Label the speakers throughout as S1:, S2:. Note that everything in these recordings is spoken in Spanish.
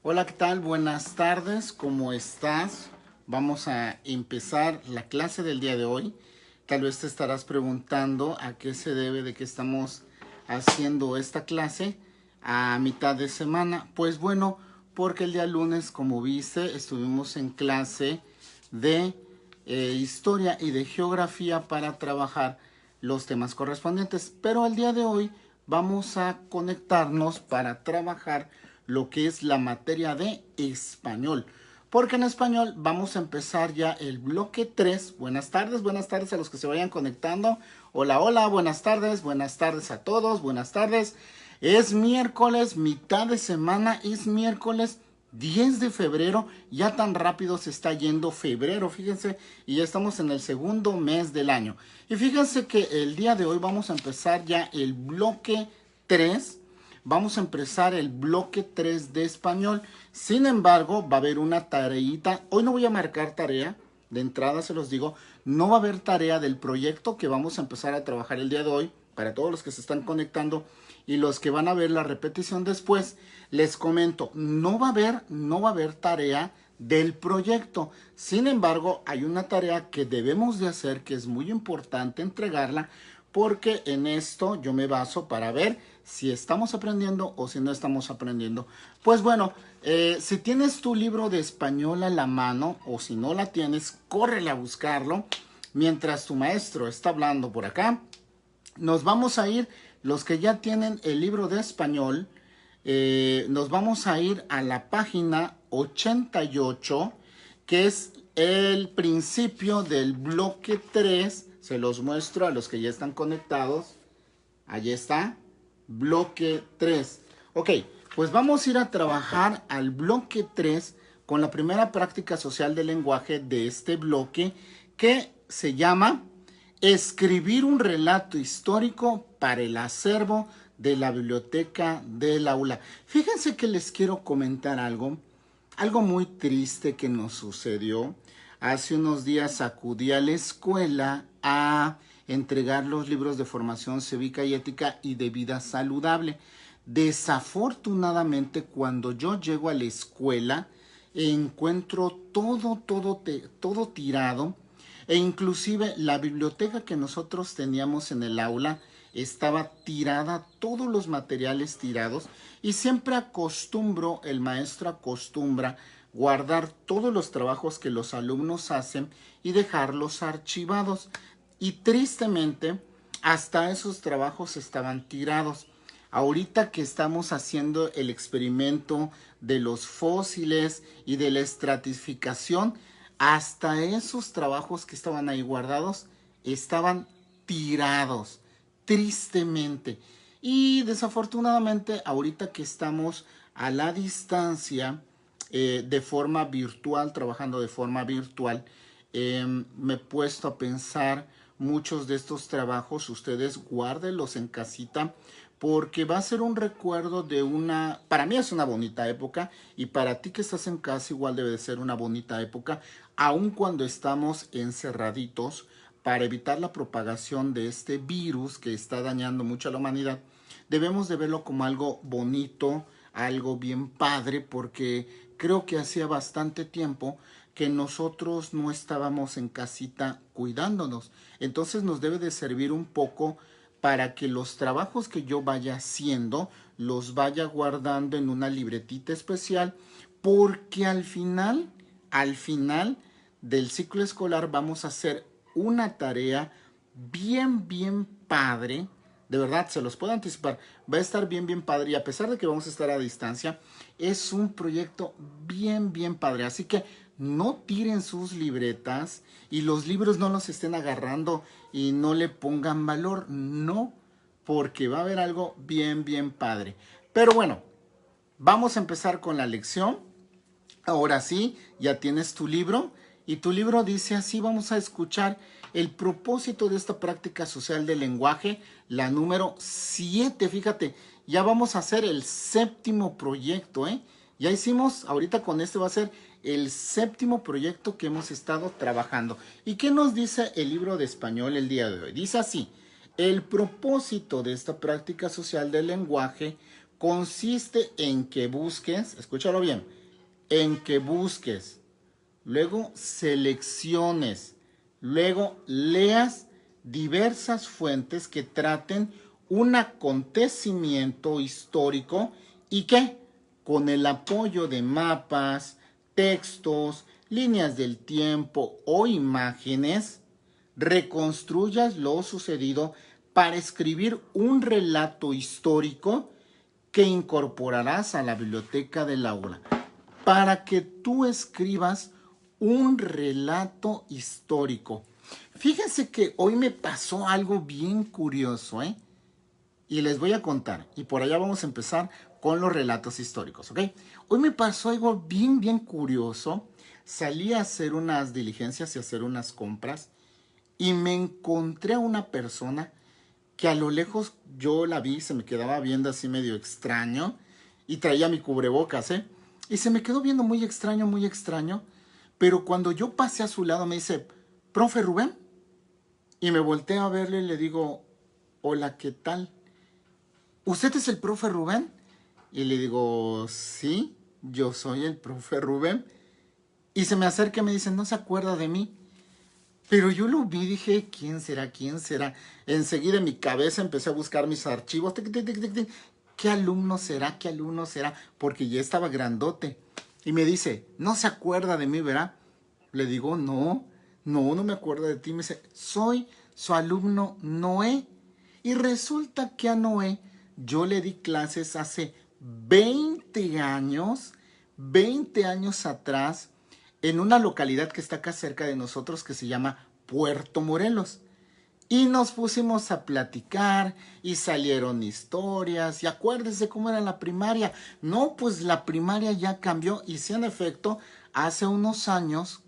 S1: Hola, ¿qué tal? Buenas tardes, ¿cómo estás? Vamos a empezar la clase del día de hoy. Tal vez te estarás preguntando a qué se debe de que estamos haciendo esta clase a mitad de semana. Pues bueno, porque el día lunes, como viste, estuvimos en clase de historia y de geografía para trabajar los temas correspondientes. Pero el día de hoy vamos a conectarnos para trabajar lo que es la materia de español. Porque en español vamos a empezar ya el bloque 3. Buenas tardes a los que se vayan conectando. Hola, hola, buenas tardes a todos, buenas tardes. Es miércoles, mitad de semana, es miércoles 10 de febrero, ya tan rápido se está yendo febrero, fíjense, y ya estamos en el segundo mes del año. Y fíjense que el día de hoy vamos a empezar ya el bloque 3. Vamos a empezar el bloque 3 de español. Sin embargo, va a haber una tareita. Hoy no voy a marcar tarea. De entrada se los digo. No va a haber tarea del proyecto que vamos a empezar a trabajar el día de hoy. Para todos los que se están conectando y los que van a ver la repetición después, les comento, no va a haber tarea del proyecto. Sin embargo, hay una tarea que debemos de hacer que es muy importante entregarla, porque en esto yo me baso para ver si estamos aprendiendo o si no estamos aprendiendo. Pues bueno, si tienes tu libro de español a la mano o si no la tienes, córrele a buscarlo mientras tu maestro está hablando por acá. Nos vamos a ir, los que ya tienen el libro de español, nos vamos a ir a la página 88, que es el principio del bloque 3. Se los muestro a los que ya están conectados. Allí está, bloque 3. Ok, pues vamos a ir a trabajar al bloque 3 con la primera práctica social del lenguaje de este bloque, que se llama escribir un relato histórico para el acervo de la biblioteca del aula. Fíjense que les quiero comentar algo muy triste que nos sucedió. Hace unos días acudí a la escuela a entregar los libros de formación cívica y ética y de vida saludable. Desafortunadamente, cuando yo llego a la escuela, encuentro todo tirado, e inclusive la biblioteca que nosotros teníamos en el aula estaba tirada, todos los materiales tirados, y siempre el maestro acostumbra guardar todos los trabajos que los alumnos hacen y dejarlos archivados. Y tristemente, hasta esos trabajos estaban tirados. Ahorita que estamos haciendo el experimento de los fósiles y de la estratificación, hasta esos trabajos que estaban ahí guardados estaban tirados, tristemente. Y desafortunadamente, ahorita que estamos a la distancia, de forma virtual, trabajando de forma virtual, me he puesto a pensar, muchos de estos trabajos ustedes guárdenlos en casita, porque va a ser un recuerdo de para mí es una bonita época, y para ti que estás en casa igual debe de ser una bonita época, aun cuando estamos encerraditos, para evitar la propagación de este virus que está dañando mucho a la humanidad. Debemos de verlo como algo bonito, algo bien padre, porque creo que hacía bastante tiempo que nosotros no estábamos en casita cuidándonos. Entonces nos debe de servir un poco para que los trabajos que yo vaya haciendo los vaya guardando en una libretita especial, porque al final del ciclo escolar vamos a hacer una tarea bien padre. De verdad, se los puedo anticipar, va a estar bien padre, y a pesar de que vamos a estar a distancia, es un proyecto bien padre. Así que no tiren sus libretas y los libros no los estén agarrando y no le pongan valor, no, porque va a haber algo bien padre. Pero bueno, vamos a empezar con la lección. Ahora sí, ya tienes tu libro, y tu libro dice así. Vamos a escuchar el propósito de esta práctica social del lenguaje, la número 7. Fíjate, ya vamos a hacer el séptimo proyecto, ¿eh? Ya hicimos, ahorita con este va a ser el séptimo proyecto que hemos estado trabajando. ¿Y qué nos dice el libro de español el día de hoy? Dice así: el propósito de esta práctica social del lenguaje consiste en que busques, escúchalo bien, en que busques, luego selecciones, luego leas diversas fuentes que traten un acontecimiento histórico y que, con el apoyo de mapas, textos, líneas del tiempo o imágenes, reconstruyas lo sucedido para escribir un relato histórico que incorporarás a la biblioteca del aula, para que tú escribas un relato histórico. Fíjense que hoy me pasó algo bien curioso, ¿eh? Y les voy a contar. Y por allá vamos a empezar con los relatos históricos, ¿ok? Hoy me pasó algo bien curioso. Salí a hacer unas diligencias y a hacer unas compras y me encontré a una persona que a lo lejos yo la vi, se me quedaba viendo así medio extraño y traía mi cubrebocas, ¿eh? Y se me quedó viendo muy extraño, pero cuando yo pasé a su lado me dice, ¿profe Rubén? Y me volteé a verle y le digo, hola, ¿qué tal? ¿Usted es el profe Rubén? Y le digo, sí, yo soy el profe Rubén. Y se me acerca y me dice, ¿no se acuerda de mí? Pero yo lo vi y dije, ¿quién será? ¿Quién será? Enseguida en mi cabeza empecé a buscar mis archivos. Tic, tic, tic, tic, tic. ¿Qué alumno será? ¿Qué alumno será? Porque ya estaba grandote. Y me dice, ¿no se acuerda de mí, verdad? Le digo, no me acuerdo de ti. Me dice, soy su alumno Noé. Y resulta que a Noé yo le di clases hace 20 años atrás, en una localidad que está acá cerca de nosotros que se llama Puerto Morelos. Y nos pusimos a platicar y salieron historias. Y acuérdese cómo era la primaria. No, pues la primaria ya cambió. Y sí, en efecto, hace unos años,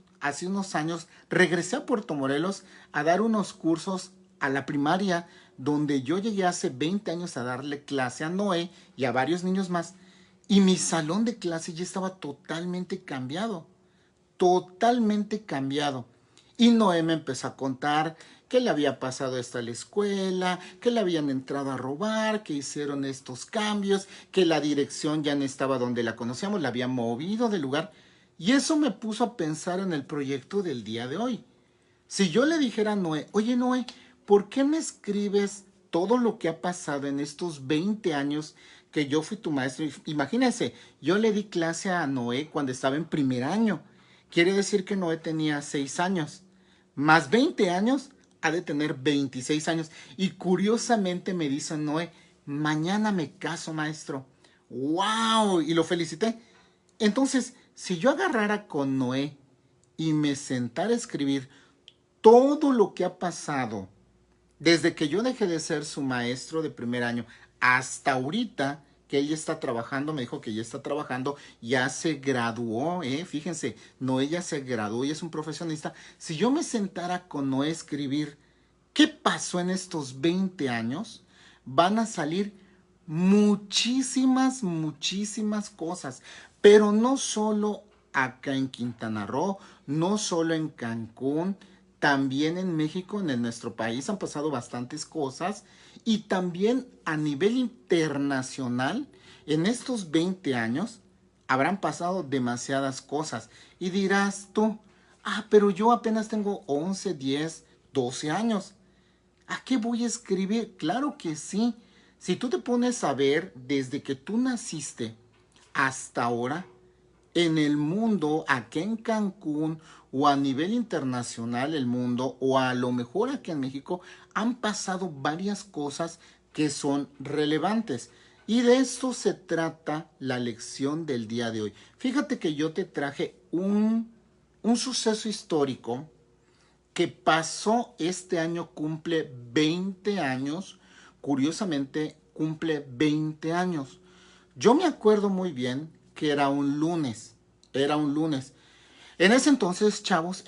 S1: regresé a Puerto Morelos a dar unos cursos a la primaria, donde yo llegué hace 20 años a darle clase a Noé y a varios niños más. Y mi salón de clase ya estaba totalmente cambiado. Totalmente cambiado. Y Noé me empezó a contar que le había pasado esto a la escuela, que le habían entrado a robar, que hicieron estos cambios, que la dirección ya no estaba donde la conocíamos, la habían movido del lugar. Y eso me puso a pensar en el proyecto del día de hoy. Si yo le dijera a Noé, oye Noé, ¿por qué me escribes todo lo que ha pasado en estos 20 años que yo fui tu maestro? Imagínense, yo le di clase a Noé cuando estaba en primer año. Quiere decir que Noé tenía 6 años. Más 20 años, ha de tener 26 años. Y curiosamente me dice Noé, mañana me caso, maestro. ¡Wow! Y lo felicité. Entonces, si yo agarrara con Noé y me sentara a escribir todo lo que ha pasado desde que yo dejé de ser su maestro de primer año hasta ahorita que ella está trabajando, me dijo que ya está trabajando, ya se graduó, fíjense, Noé ya se graduó y es un profesionista. Si yo me sentara con Noé a escribir qué pasó en estos 20 años, van a salir muchísimas cosas, pero no solo acá en Quintana Roo, no solo en Cancún, también en México, en nuestro país han pasado bastantes cosas y también a nivel internacional, en estos 20 años habrán pasado demasiadas cosas. Y dirás tú, pero yo apenas tengo 11, 10, 12 años. ¿A qué voy a escribir? Claro que sí. Si tú te pones a ver desde que tú naciste hasta ahora, en el mundo, aquí en Cancún o a nivel internacional el mundo o a lo mejor aquí en México, han pasado varias cosas que son relevantes. Y de esto se trata la lección del día de hoy. Fíjate que yo te traje un suceso histórico que pasó este año, cumple 20 años. Curiosamente, cumple 20 años. Yo me acuerdo muy bien que era un lunes. En ese entonces, chavos,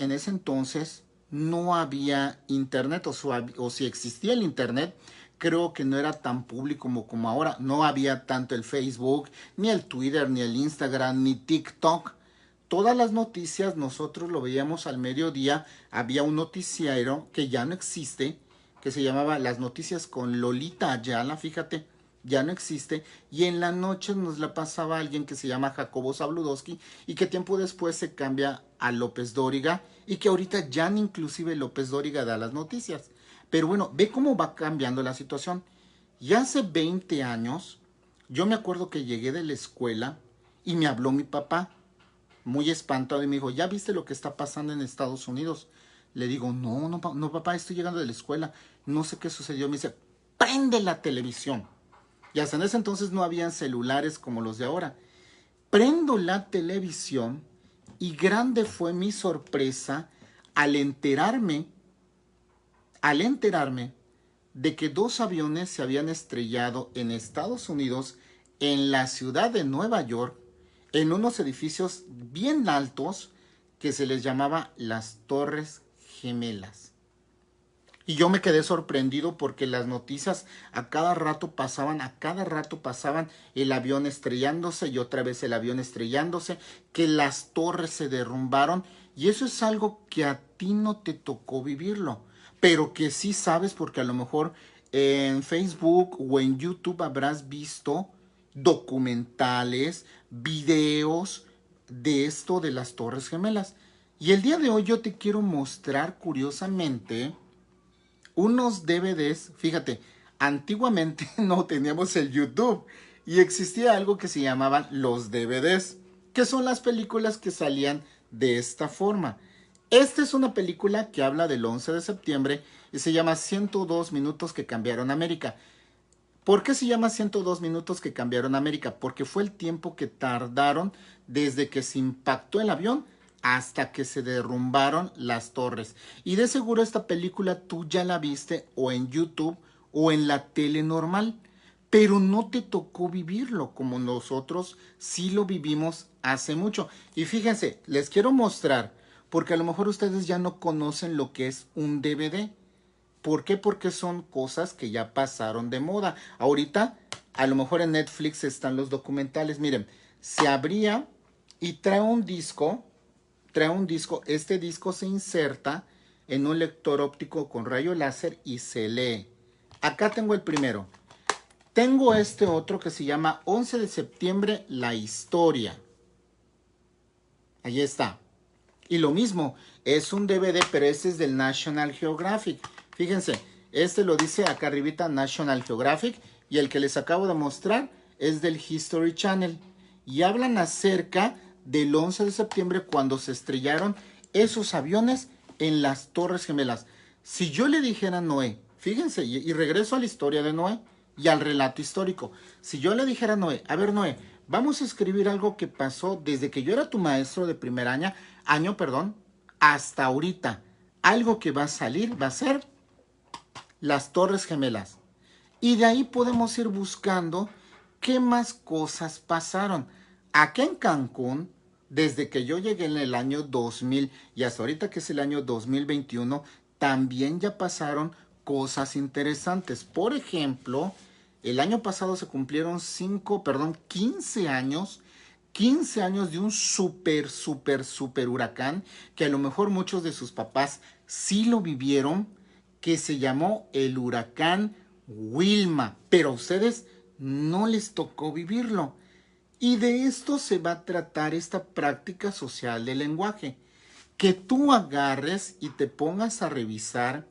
S1: no había internet, o si existía el internet, creo que no era tan público como ahora. No había tanto el Facebook, ni el Twitter, ni el Instagram, ni TikTok. Todas las noticias nosotros lo veíamos al mediodía. Había un noticiero que ya no existe, que se llamaba Las Noticias con Lolita Ayala, fíjate. ya no existe, y en la noche nos la pasaba alguien que se llama Jacobo Zabludowski y que tiempo después se cambia a López Dóriga y que ahorita ya ni inclusive López Dóriga da las noticias. Pero bueno, ve cómo va cambiando la situación. Y hace 20 años, yo me acuerdo que llegué de la escuela y me habló mi papá, muy espantado, y me dijo, ¿ya viste lo que está pasando en Estados Unidos? Le digo, no, no, no, papá, estoy llegando de la escuela, no sé qué sucedió. Me dice, prende la televisión. Y hasta en ese entonces no habían celulares como los de ahora. Prendo la televisión y grande fue mi sorpresa al enterarme, al enterarme de que 2 aviones se habían estrellado en Estados Unidos, en la ciudad de Nueva York, en unos edificios bien altos que se les llamaba las Torres Gemelas. Y yo me quedé sorprendido porque las noticias a cada rato pasaban el avión estrellándose y otra vez el avión estrellándose, que las torres se derrumbaron, y eso es algo que a ti no te tocó vivirlo, pero que sí sabes porque a lo mejor en Facebook o en YouTube habrás visto documentales, videos de esto de las Torres Gemelas. Y el día de hoy yo te quiero mostrar curiosamente unos DVDs. Fíjate, antiguamente no teníamos el YouTube y existía algo que se llamaban los DVDs, que son las películas que salían de esta forma. Esta es una película que habla del 11 de septiembre y se llama 102 minutos que cambiaron América. ¿Por qué se llama 102 minutos que cambiaron América? Porque fue el tiempo que tardaron desde que se impactó el avión hasta que se derrumbaron las torres. Y de seguro esta película tú ya la viste o en YouTube o en la tele normal, pero no te tocó vivirlo como nosotros sí lo vivimos hace mucho. Y fíjense, les quiero mostrar, porque a lo mejor ustedes ya no conocen lo que es un DVD. ¿Por qué? Porque son cosas que ya pasaron de moda. Ahorita, a lo mejor en Netflix están los documentales. Miren, se abría y trae un disco. Este disco se inserta en un lector óptico con rayo láser y se lee. Acá tengo el primero. Tengo este otro que se llama 11 de septiembre, la historia. Ahí está. Y lo mismo, es un DVD, pero este es del National Geographic. Fíjense, este lo dice acá arribita National Geographic y el que les acabo de mostrar es del History Channel. Y hablan acerca del 11 de septiembre cuando se estrellaron esos aviones en las Torres Gemelas. Si yo le dijera a Noé, fíjense, y regreso a la historia de Noé y al relato histórico. Si yo le dijera a Noé, a ver Noé, vamos a escribir algo que pasó desde que yo era tu maestro de primer año, hasta ahorita. Algo que va a salir va a ser las Torres Gemelas. Y de ahí podemos ir buscando qué más cosas pasaron. Aquí en Cancún, desde que yo llegué en el año 2000 y hasta ahorita que es el año 2021, también ya pasaron cosas interesantes. Por ejemplo, el año pasado se cumplieron 15 años. 15 años de un super huracán que a lo mejor muchos de sus papás sí lo vivieron, que se llamó el huracán Wilma, pero a ustedes no les tocó vivirlo. Y de esto se va a tratar esta práctica social del lenguaje, que tú agarres y te pongas a revisar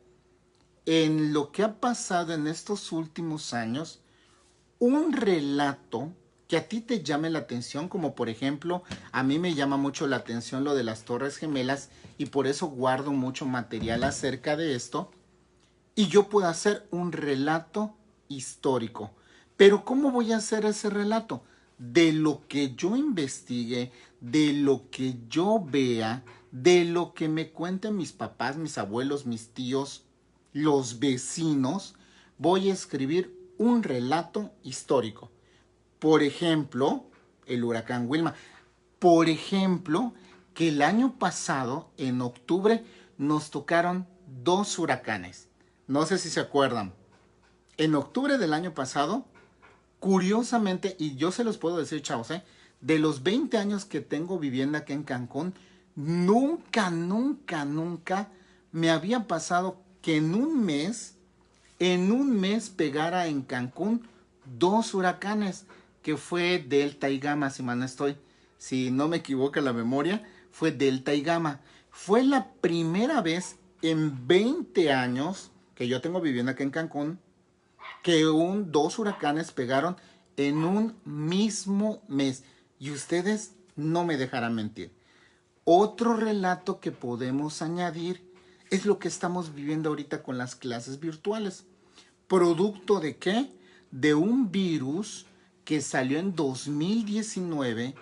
S1: en lo que ha pasado en estos últimos años, un relato que a ti te llame la atención, como por ejemplo, a mí me llama mucho la atención lo de las Torres Gemelas y por eso guardo mucho material acerca de esto, y yo puedo hacer un relato histórico. Pero ¿cómo voy a hacer ese relato? De lo que yo investigue, de lo que yo vea, de lo que me cuenten mis papás, mis abuelos, mis tíos, los vecinos, voy a escribir un relato histórico. Por ejemplo, el huracán Wilma. Por ejemplo, que el año pasado, en octubre, nos tocaron 2 huracanes. No sé si se acuerdan. En octubre del año pasado, curiosamente, y yo se los puedo decir, chavos, de los 20 años que tengo viviendo aquí en Cancún, nunca me había pasado que en un mes pegara en Cancún 2 huracanes, que fue Delta y Gamma, si mal no estoy. Si no me equivoca la memoria, fue Delta y Gamma. Fue la primera vez en 20 años que yo tengo viviendo aquí en Cancún que 2 huracanes pegaron en un mismo mes. Y ustedes no me dejarán mentir. Otro relato que podemos añadir es lo que estamos viviendo ahorita con las clases virtuales. ¿Producto de qué? De un virus que salió en 2019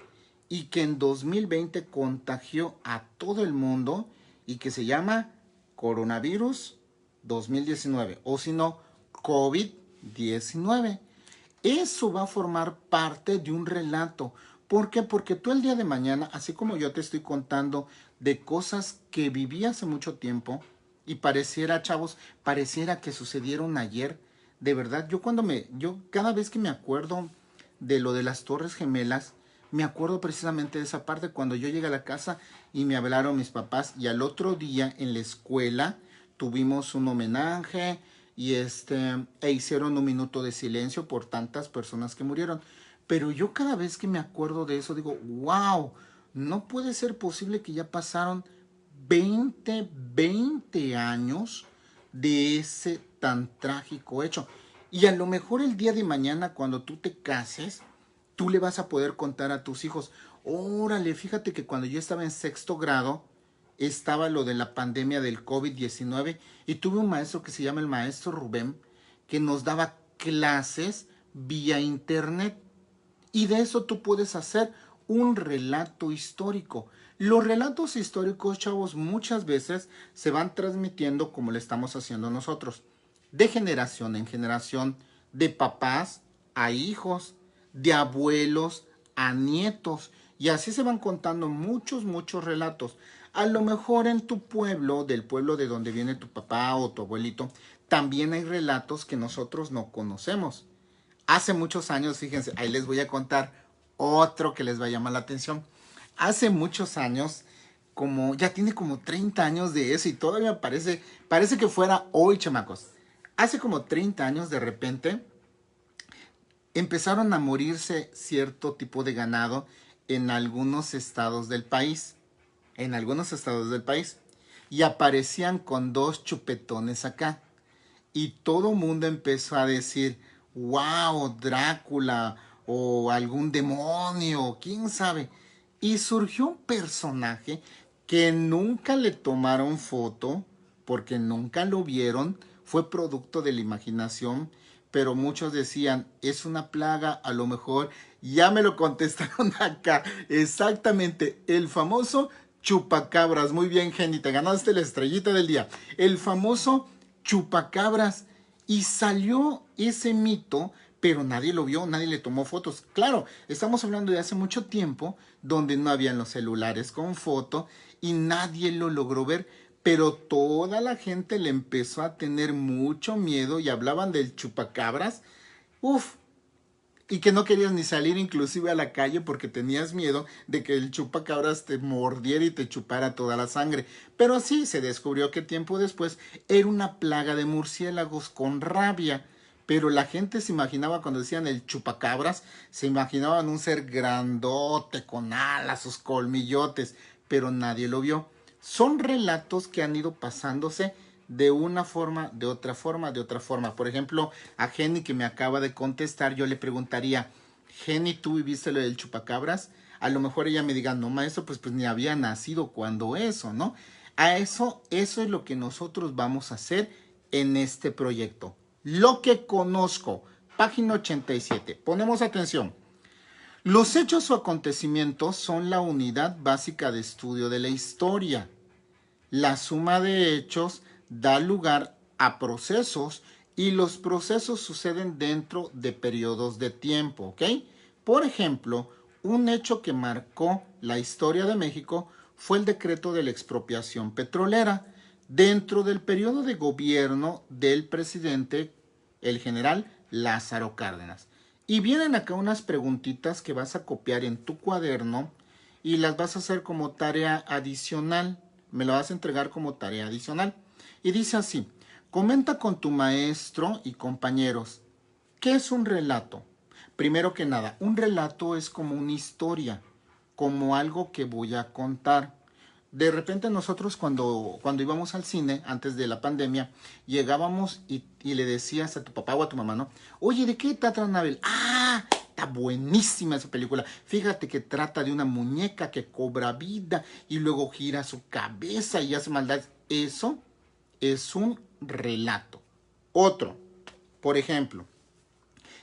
S1: y que en 2020 contagió a todo el mundo y que se llama coronavirus 2019 o si no, COVID-19. Eso va a formar parte de un relato. ¿Por qué? Porque tú el día de mañana, así como yo te estoy contando de cosas que viví hace mucho tiempo y pareciera, chavos, pareciera que sucedieron ayer. De verdad, yo cada vez que me acuerdo de lo de las Torres Gemelas, me acuerdo precisamente de esa parte cuando yo llegué a la casa y me hablaron mis papás y al otro día en la escuela tuvimos un homenaje y hicieron un minuto de silencio por tantas personas que murieron. Pero yo cada vez que me acuerdo de eso digo, wow, no puede ser posible que ya pasaron 20 años de ese tan trágico hecho. Y a lo mejor el día de mañana cuando tú te cases, tú le vas a poder contar a tus hijos, órale, fíjate que cuando yo estaba en 6º grado, estaba lo de la pandemia del COVID-19 y tuve un maestro que se llama el maestro Rubén, que nos daba clases vía internet. Y de eso tú puedes hacer un relato histórico. Los relatos históricos, chavos, muchas veces se van transmitiendo como le estamos haciendo nosotros. De generación en generación, de papás a hijos, de abuelos a nietos. Y así se van contando muchos relatos. A lo mejor en tu pueblo, del pueblo de donde viene tu papá o tu abuelito, también hay relatos que nosotros no conocemos. Hace muchos años, fíjense, ahí les voy a contar otro que les va a llamar la atención. Hace muchos años, ya tiene como 30 años de eso y todavía parece que fuera hoy, chamacos. Hace como 30 años de repente empezaron a morirse cierto tipo de ganado en algunos estados del país. Y aparecían con 2 chupetones acá. Y todo el mundo empezó a decir, wow, Drácula o algún demonio, quién sabe. Y surgió un personaje que nunca le tomaron foto porque nunca lo vieron, fue producto de la imaginación, pero muchos decían, es una plaga, a lo mejor, ya me lo contestaron acá, exactamente, el famoso chupacabras. Muy bien, Jenny, te ganaste la estrellita del día. El famoso chupacabras. Y salió ese mito, pero nadie lo vio, nadie le tomó fotos. Claro, estamos hablando de hace mucho tiempo, donde no habían los celulares con foto y nadie lo logró ver, pero toda la gente le empezó a tener mucho miedo y hablaban del chupacabras. Uf, y que no querías ni salir inclusive a la calle porque tenías miedo de que el chupacabras te mordiera y te chupara toda la sangre. Pero así se descubrió que tiempo después era una plaga de murciélagos con rabia. Pero la gente se imaginaba cuando decían el chupacabras, se imaginaban un ser grandote con alas, sus colmillotes, pero nadie lo vio. Son relatos que han ido pasándose de una forma, de otra forma, de otra forma. Por ejemplo, a Jenny que me acaba de contestar, yo le preguntaría, Jenny, ¿tú viviste lo del chupacabras? A lo mejor ella me diga, no, maestro, pues ni había nacido cuando eso, ¿no? Eso es lo que nosotros vamos a hacer en este proyecto. Lo que conozco, página 87. Ponemos atención. Los hechos o acontecimientos son la unidad básica de estudio de la historia. La suma de hechos da lugar a procesos y los procesos suceden dentro de periodos de tiempo, ¿ok? Por ejemplo, un hecho que marcó la historia de México fue el decreto de la expropiación petrolera dentro del periodo de gobierno del presidente, el general Lázaro Cárdenas. Y vienen acá unas preguntitas que vas a copiar en tu cuaderno y las vas a hacer como tarea adicional. Me lo vas a entregar como tarea adicional. Y dice así, comenta con tu maestro y compañeros, ¿Qué es un relato? Primero que nada, un relato es como una historia, como algo que voy a contar. De repente nosotros cuando íbamos al cine, antes de la pandemia, llegábamos y le decías a tu papá o a tu mamá, ¿no? Oye, ¿de qué trata Anabel? ¡Ah! Está buenísima esa película. Fíjate que trata de una muñeca que cobra vida y luego gira su cabeza y hace maldades. Eso es un relato. Otro, por ejemplo,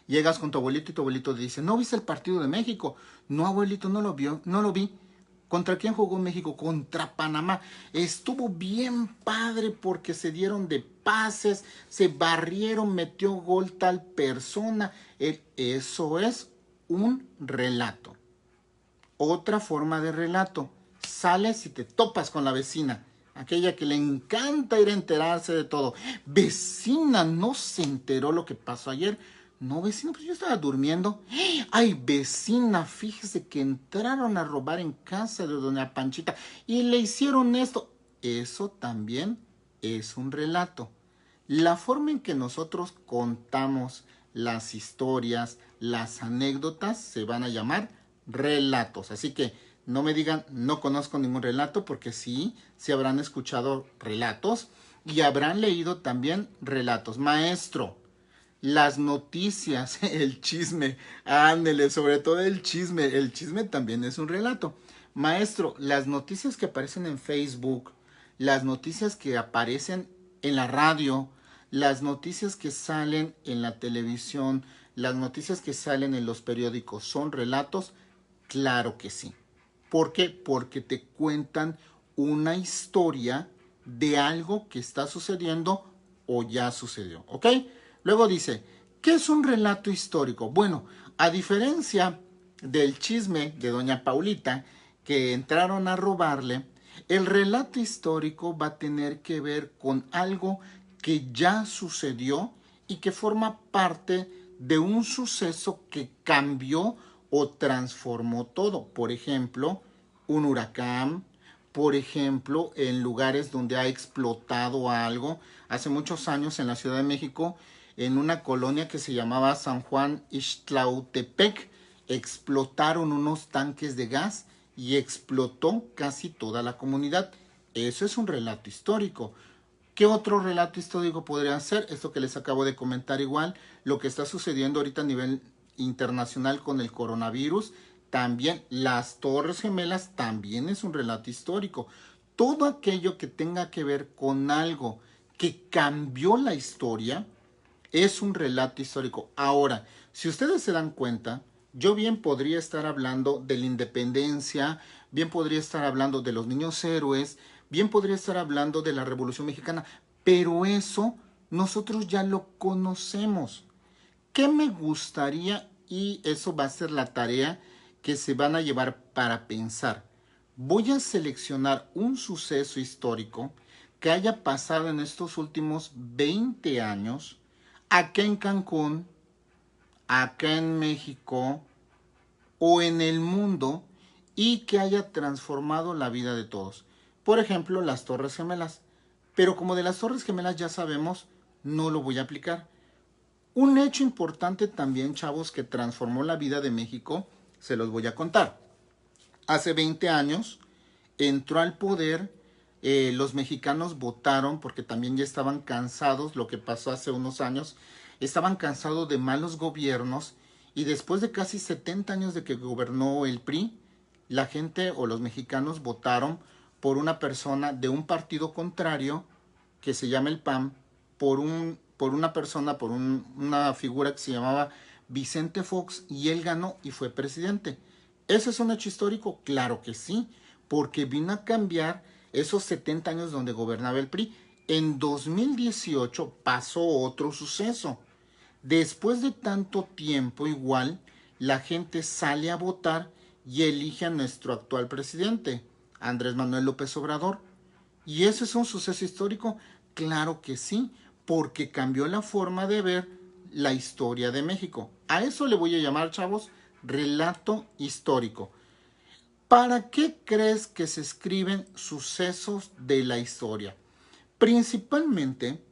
S1: llegas con tu abuelito y tu abuelito dice, ¿no viste el partido de México? No, abuelito, no lo vio, no lo vi. ¿Contra quién jugó México? Contra Panamá. Estuvo bien padre porque se dieron de pases, se barrieron, metió gol tal persona. Eso es un relato. Otra forma de relato. Sales y te topas con la vecina, aquella que le encanta ir a enterarse de todo. Vecina, ¿no se enteró lo que pasó ayer? No, vecina, pues yo estaba durmiendo. Ay, vecina, fíjese que entraron a robar en casa de doña Panchita y le hicieron esto. Eso también es un relato. La forma en que nosotros contamos las historias, las anécdotas, se van a llamar relatos. Así que no me digan, no conozco ningún relato, porque sí, sí habrán escuchado relatos y habrán leído también relatos. Maestro, las noticias, el chisme, ándele, sobre todo el chisme también es un relato. Maestro, las noticias que aparecen en Facebook, las noticias que aparecen en la radio, las noticias que salen en la televisión, las noticias que salen en los periódicos, ¿son relatos? Claro que sí. ¿Por qué? Porque te cuentan una historia de algo que está sucediendo o ya sucedió, ¿ok? Luego dice, ¿qué es un relato histórico? Bueno, a diferencia del chisme de doña Paulita, que entraron a robarle, el relato histórico va a tener que ver con algo que ya sucedió y que forma parte de un suceso que cambió o transformó todo. Por ejemplo, un huracán, por ejemplo, en lugares donde ha explotado algo. Hace muchos años en la Ciudad de México, en una colonia que se llamaba San Juan Ixtlautepec, explotaron unos tanques de gas y explotó casi toda la comunidad. Eso es un relato histórico. ¿Qué otro relato histórico podría ser? Esto que les acabo de comentar igual, lo que está sucediendo ahorita a nivel internacional con el coronavirus, también las Torres Gemelas, también es un relato histórico. Todo aquello que tenga que ver con algo que cambió la historia es un relato histórico. Ahora, si ustedes se dan cuenta, yo bien podría estar hablando de la independencia, bien podría estar hablando de los niños héroes, bien podría estar hablando de la Revolución Mexicana, pero eso nosotros ya lo conocemos. ¿Qué me gustaría? Y eso va a ser la tarea que se van a llevar para pensar. Voy a seleccionar un suceso histórico que haya pasado en estos últimos 20 años, acá en Cancún, acá en México o en el mundo, y que haya transformado la vida de todos. Por ejemplo, las Torres Gemelas. Pero como de las Torres Gemelas ya sabemos, no lo voy a aplicar. Un hecho importante también, chavos, que transformó la vida de México, se los voy a contar. Hace 20 años entró al poder, los mexicanos votaron porque también ya estaban cansados, lo que pasó hace unos años, estaban cansados de malos gobiernos y después de casi 70 años de que gobernó el PRI, la gente o los mexicanos votaron por una persona de un partido contrario que se llama el PAN, por una persona, una figura que se llamaba Vicente Fox, y él ganó y fue presidente. ¿Ese es un hecho histórico? Claro que sí, porque vino a cambiar esos 70 años donde gobernaba el PRI. En 2018 pasó otro suceso. Después de tanto tiempo, igual, la gente sale a votar y elige a nuestro actual presidente, Andrés Manuel López Obrador. ¿Y eso es un suceso histórico? Claro que sí, porque cambió la forma de ver la historia de México. A eso le voy a llamar, chavos, relato histórico. ¿Para qué crees que se escriben sucesos de la historia? Principalmente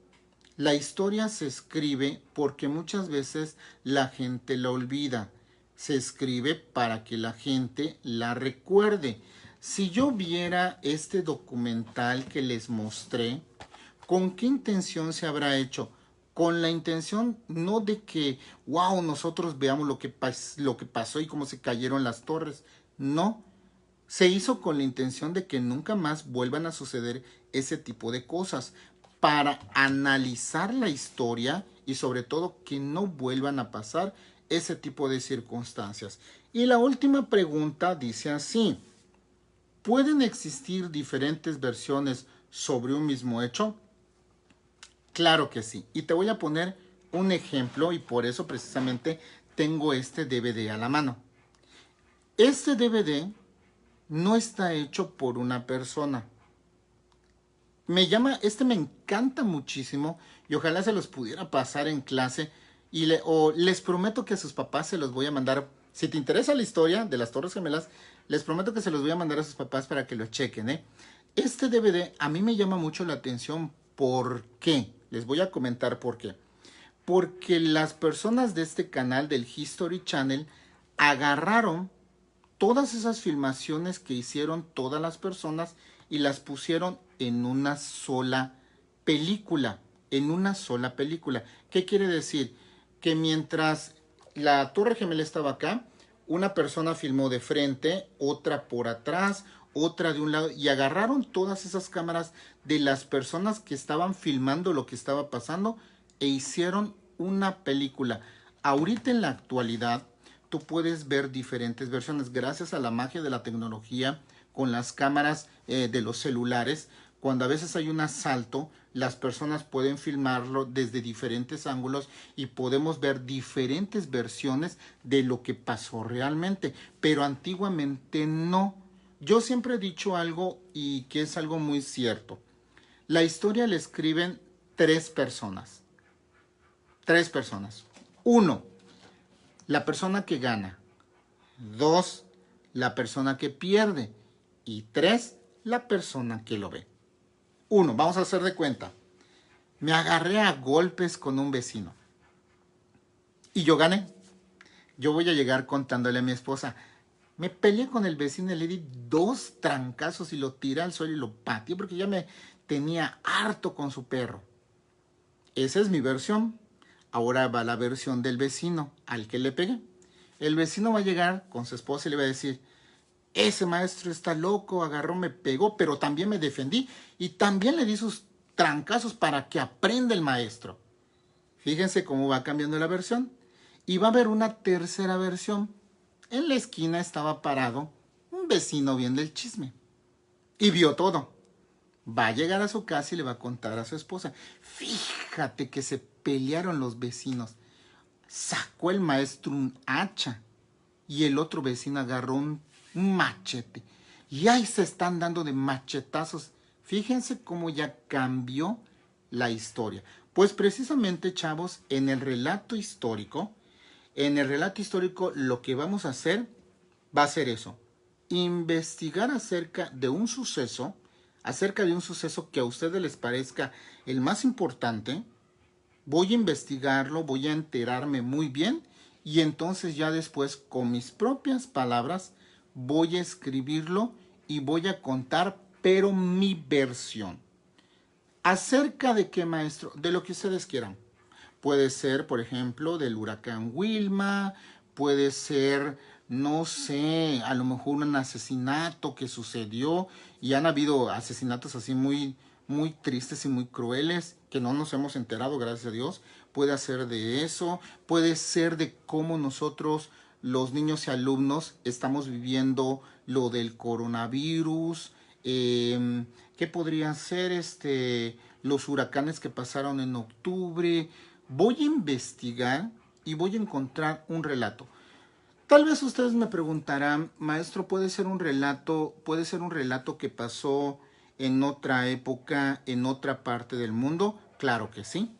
S1: La historia se escribe porque muchas veces la gente la olvida. Se escribe para que la gente la recuerde. Si yo viera este documental que les mostré, ¿con qué intención se habrá hecho? Con la intención no de que, wow, nosotros veamos lo que pasó y cómo se cayeron las torres. No, se hizo con la intención de que nunca más vuelvan a suceder ese tipo de cosas, para analizar la historia y sobre todo que no vuelvan a pasar ese tipo de circunstancias. Y la última pregunta dice así: ¿pueden existir diferentes versiones sobre un mismo hecho? Claro que sí. Y te voy a poner un ejemplo y por eso precisamente tengo este DVD a la mano. Este DVD no está hecho por una persona. Me encanta muchísimo y ojalá se los pudiera pasar en clase o les prometo que a sus papás se los voy a mandar. Si te interesa la historia de las Torres Gemelas, les prometo que se los voy a mandar a sus papás para que lo chequen, ¿eh? Este DVD a mí me llama mucho la atención. ¿Por qué? Les voy a comentar por qué. Porque las personas de este canal, del History Channel, agarraron todas esas filmaciones que hicieron todas las personas y las pusieron en una sola película. En una sola película. ¿Qué quiere decir? Que mientras la Torre Gemela estaba acá, una persona filmó de frente, otra por atrás, otra de un lado, y agarraron todas esas cámaras de las personas que estaban filmando lo que estaba pasando e hicieron una película. Ahorita en la actualidad, tú puedes ver diferentes versiones gracias a la magia de la tecnología con las cámaras de los celulares. Cuando a veces hay un asalto, las personas pueden filmarlo desde diferentes ángulos y podemos ver diferentes versiones de lo que pasó realmente. Pero antiguamente no. Yo siempre he dicho algo y que es algo muy cierto. La historia la escriben tres personas. Tres personas. Uno, la persona que gana. Dos, la persona que pierde. Y tres, la persona que lo ve. Uno, vamos a hacer de cuenta. Me agarré a golpes con un vecino. Y yo gané. Yo voy a llegar contándole a mi esposa. Me peleé con el vecino y le di 2 trancazos y lo tiré al suelo y lo pateé porque ya me tenía harto con su perro. Esa es mi versión. Ahora va la versión del vecino al que le pegué. El vecino va a llegar con su esposa y le va a decir: ese maestro está loco, agarró, me pegó, pero también me defendí y también le di sus trancazos para que aprenda el maestro. Fíjense cómo va cambiando la versión. Y va a haber una tercera versión. En la esquina estaba parado un vecino viendo el chisme y vio todo. Va a llegar a su casa y le va a contar a su esposa: fíjate que se pelearon los vecinos. Sacó el maestro un hacha y el otro vecino agarró un machete. Y ahí se están dando de machetazos. Fíjense cómo ya cambió la historia. Pues precisamente, chavos, en el relato histórico lo que vamos a hacer va a ser eso: investigar acerca de un suceso que a ustedes les parezca el más importante. Voy a investigarlo, voy a enterarme muy bien y entonces ya después con mis propias palabras voy a escribirlo y voy a contar, pero mi versión. ¿Acerca de qué, maestro? De lo que ustedes quieran. Puede ser, por ejemplo, del huracán Wilma, puede ser, no sé, a lo mejor un asesinato que sucedió, y han habido asesinatos así muy, muy tristes y muy crueles que no nos hemos enterado, gracias a Dios. Puede ser de eso, puede ser de cómo nosotros, los niños y alumnos, estamos viviendo lo del coronavirus. ¿Qué podrían ser los huracanes que pasaron en octubre? Voy a investigar y voy a encontrar un relato. Tal vez ustedes me preguntarán: maestro, puede ser un relato que pasó en otra época, en otra parte del mundo? Claro que sí,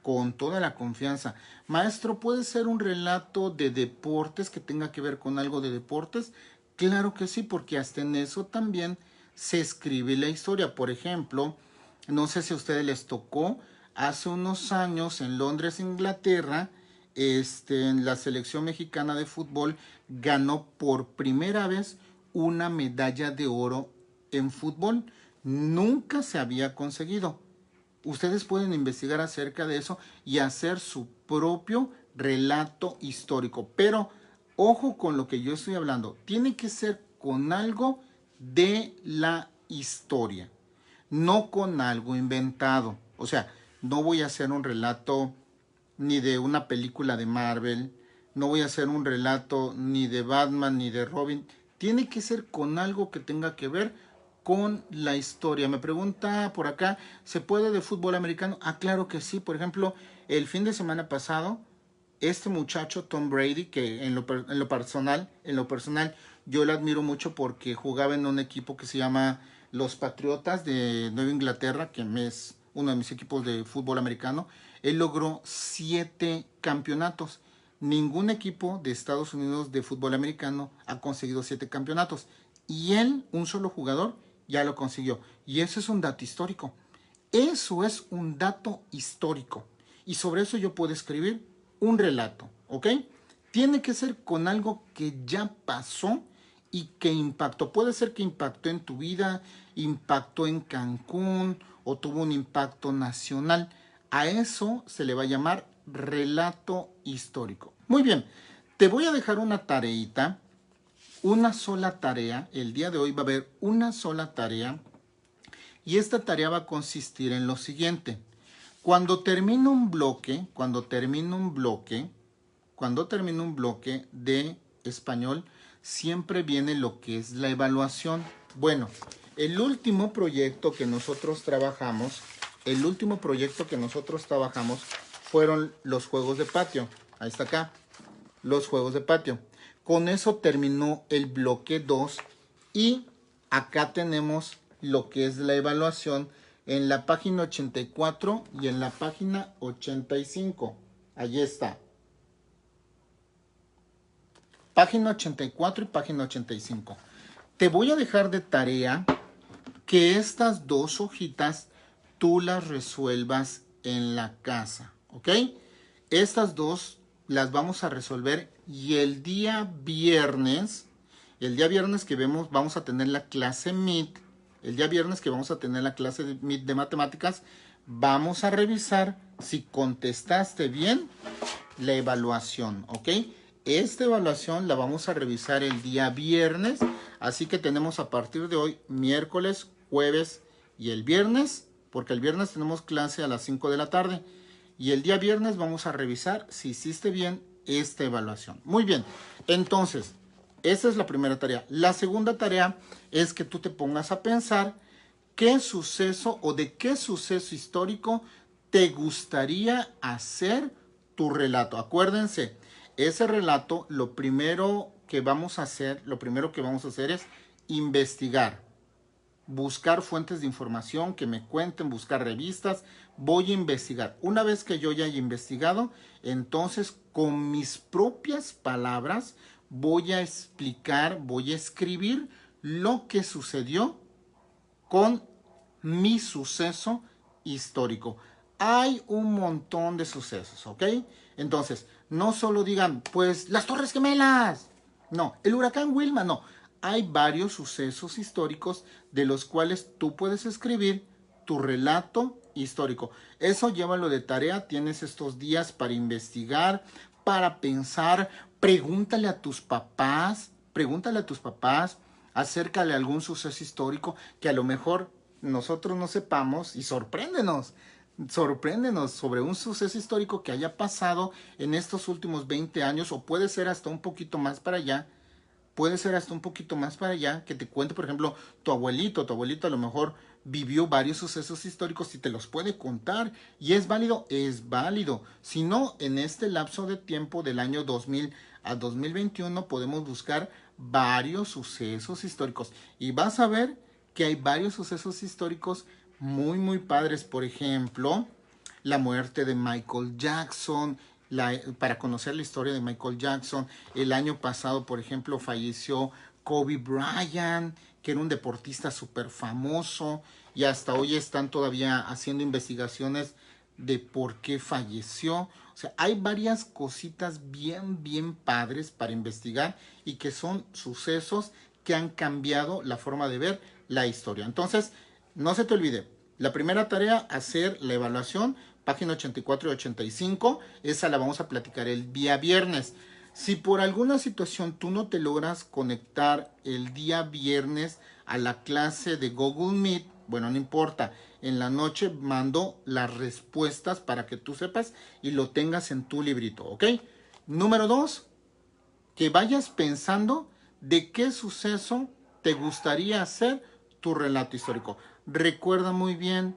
S1: con toda la confianza. Maestro, ¿puede ser un relato de deportes, que tenga que ver con algo de deportes? Claro que sí, porque hasta en eso también se escribe la historia. Por ejemplo, No sé si a ustedes les tocó, hace unos años en Londres, Inglaterra, en la selección mexicana de fútbol ganó por primera vez una medalla de oro en fútbol. Nunca se había conseguido. Ustedes pueden investigar acerca de eso y hacer su propio relato histórico. Pero ojo con lo que yo estoy hablando. Tiene que ser con algo de la historia, no con algo inventado. O sea, no voy a hacer un relato ni de una película de Marvel, no voy a hacer un relato ni de Batman ni de Robin. Tiene que ser con algo que tenga que ver con la historia. Me pregunta por acá, ¿se puede de fútbol americano? Ah, claro que sí. Por ejemplo, el fin de semana pasado, este muchacho Tom Brady, que en lo personal, yo lo admiro mucho porque jugaba en un equipo que se llama los Patriotas de Nueva Inglaterra, que es uno de mis equipos de fútbol americano. Él logró 7 campeonatos. Ningún equipo de Estados Unidos de fútbol americano ha conseguido 7 campeonatos. Y él, un solo jugador, ya lo consiguió. Y eso es un dato histórico. Eso es un dato histórico. Y sobre eso yo puedo escribir un relato, ¿ok? Tiene que ser con algo que ya pasó y que impactó. Puede ser que impactó en tu vida, impactó en Cancún o tuvo un impacto nacional. A eso se le va a llamar relato histórico. Muy bien, te voy a dejar una tareita, una sola tarea. El día de hoy va a haber una sola tarea y esta tarea va a consistir en lo siguiente. Cuando termino un bloque de español, siempre viene lo que es la evaluación. Bueno, el último proyecto que nosotros trabajamos fueron los juegos de patio. Ahí está acá, los juegos de patio. Con eso terminó el bloque 2 y acá tenemos lo que es la evaluación en la página 84 y en la página 85. Allí está. Página 84 y página 85. Te voy a dejar de tarea que estas dos hojitas tú las resuelvas en la casa, ¿ok? Estas dos las vamos a resolver y el día viernes que vamos a tener la clase MIT, de matemáticas, vamos a revisar si contestaste bien la evaluación, ¿ok? Esta evaluación la vamos a revisar el día viernes, así que tenemos a partir de hoy miércoles, jueves y el viernes, porque el viernes tenemos clase a las 5 de la tarde y el día viernes vamos a revisar si hiciste bien esta evaluación. Muy bien, entonces, esa es la primera tarea. La segunda tarea es que tú te pongas a pensar qué suceso o de qué suceso histórico te gustaría hacer tu relato. Acuérdense, ese relato, lo primero que vamos a hacer es investigar, buscar fuentes de información que me cuenten, buscar revistas. Voy a investigar. Una vez que yo ya haya investigado, entonces con mis propias palabras voy a explicar, voy a escribir lo que sucedió con mi suceso histórico. Hay un montón de sucesos, ¿ok? Entonces, no solo digan, pues, las Torres Gemelas. No, el huracán Wilma, no. Hay varios sucesos históricos de los cuales tú puedes escribir tu relato histórico. Eso llévalo de tarea. Tienes estos días para investigar, para pensar. Pregúntale a tus papás acerca de algún suceso histórico que a lo mejor nosotros no sepamos y sorpréndenos sobre un suceso histórico que haya pasado en estos últimos 20 años o puede ser hasta un poquito más para allá. Que te cuente, por ejemplo, tu abuelito a lo mejor vivió varios sucesos históricos y te los puede contar. ¿Y es válido? Es válido. Si no, en este lapso de tiempo del año 2000 a 2021 podemos buscar varios sucesos históricos. Y vas a ver que hay varios sucesos históricos muy, muy padres. Por ejemplo, la muerte de Michael Jackson. Para conocer la historia de Michael Jackson, el año pasado, por ejemplo, falleció Kobe Bryant, que era un deportista súper famoso, y hasta hoy están todavía haciendo investigaciones de por qué falleció. O sea, hay varias cositas bien padres para investigar y que son sucesos que han cambiado la forma de ver la historia. Entonces, no se te olvide, la primera tarea, hacer la evaluación, página 84 y 85, esa la vamos a platicar el día viernes. Si por alguna situación tú no te logras conectar el día viernes a la clase de Google Meet, bueno, no importa, en la noche mando las respuestas para que tú sepas y lo tengas en tu librito, ¿ok? Número 2, que vayas pensando de qué suceso te gustaría hacer tu relato histórico. Recuerda muy bien,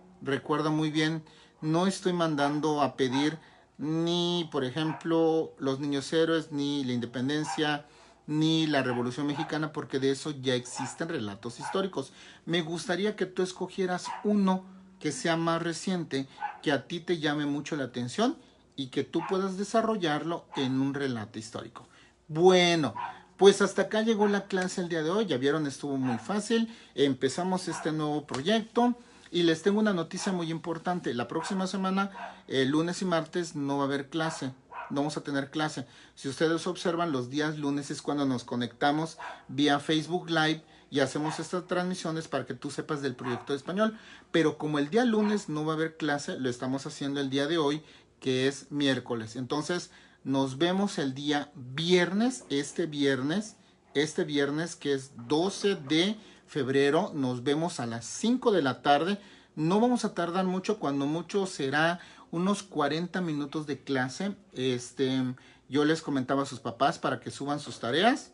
S1: no estoy mandando a pedir ni, por ejemplo, los niños héroes, ni la independencia, ni la Revolución Mexicana, porque de eso ya existen relatos históricos. Me gustaría que tú escogieras uno que sea más reciente, que a ti te llame mucho la atención y que tú puedas desarrollarlo en un relato histórico. Bueno, pues hasta acá llegó la clase el día de hoy. Ya vieron, estuvo muy fácil. Empezamos este nuevo proyecto. Y les tengo una noticia muy importante. La próxima semana, lunes y martes, no va a haber clase. No vamos a tener clase. Si ustedes observan, los días lunes es cuando nos conectamos vía Facebook Live y hacemos estas transmisiones para que tú sepas del proyecto de español. Pero como el día lunes no va a haber clase, lo estamos haciendo el día de hoy, que es miércoles. Entonces, nos vemos el día viernes, este viernes que es 12 de febrero, nos vemos a las 5 de la tarde. No vamos a tardar mucho, cuando mucho será unos 40 minutos de clase. Yo les comentaba a sus papás para que suban sus tareas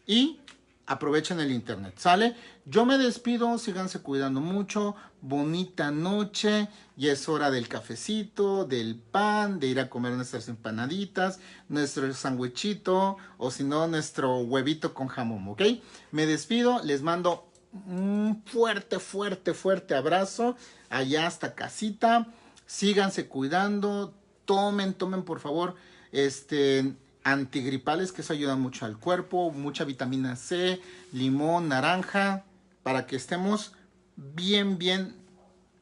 S1: y aprovechen el internet, ¿sale? Yo me despido, síganse cuidando mucho, bonita noche, ya es hora del cafecito, del pan, de ir a comer nuestras empanaditas, nuestro sandwichito, o si no, nuestro huevito con jamón, ¿ok? Me despido, les mando un fuerte abrazo, allá hasta casita, síganse cuidando, tomen por favor, antigripales, que eso ayuda mucho al cuerpo, mucha vitamina C, limón, naranja, para que estemos bien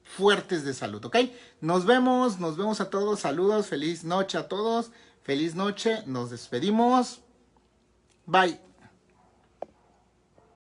S1: fuertes de salud, ¿ok? Nos vemos a todos, saludos, feliz noche a todos, feliz noche, nos despedimos, bye.